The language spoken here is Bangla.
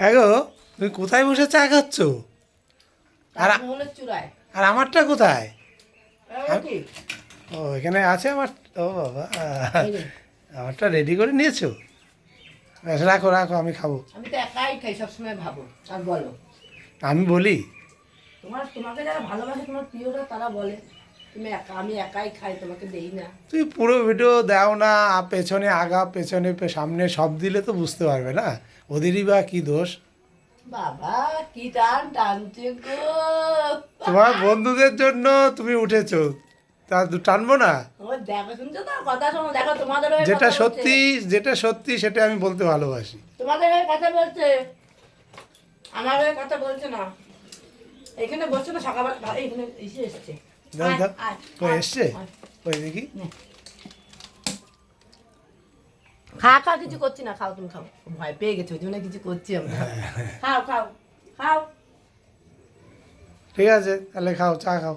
হ্যাঁ গো, তুমি কোথায় বসে চা খাচ্ছ? আর তাজমহলের চূড়ায়। আর আমারটা কোথায়? কি? ও, এখানে আছে আমার। ও বাবা, এই যে, আমারটা রেডি করে নিয়েছো? বেশ, রাখো রাখো, আমি খাবো। আমি তো একাই খাই, সবসময় ভাবো আর বলো। আমি বলি? তোমাকে যারা ভালোবাসে, তোমার প্রিয়রা, তারা বলে তুমি একা, আমি একাই খাই, তোমাকে দেই না। তুই পুরো ভিডিও দাও না, পেছনে আগা পেছনে সামনে সব দিলে তো বুঝতে পারবে না। ওদেরই বা কি দোষ? বাবা কি টান টানছে গো। তোমার বন্ধুদের জন্য তুমি উঠেছো, তা টানবো না? ও দেখো, শুনছো তো, কথা শোনো, দেখো তোমাদের হয়ে যেটা কথা বলছে। সত্যি, যেটা সত্যি সেটা আমি বলতে ভালোবাসি। তোমাদের হয়ে কথা বলছে, আমার হয়ে কথা বলছে না। এখানে বসছে না, সকালবেলা এখানে এসে এসছে। দাও আয়, দাও, আয়, কই আয়, এসছে? আয়। কই দেখি। খা খা, কিছু করছি না, খাও তুমি খাও। ভয় পেয়ে গেছো, ওই জন্য কিছু করছি আমরা। খাও খাও খাও। ঠিক আছে, তাহলে খাও, চা খাও।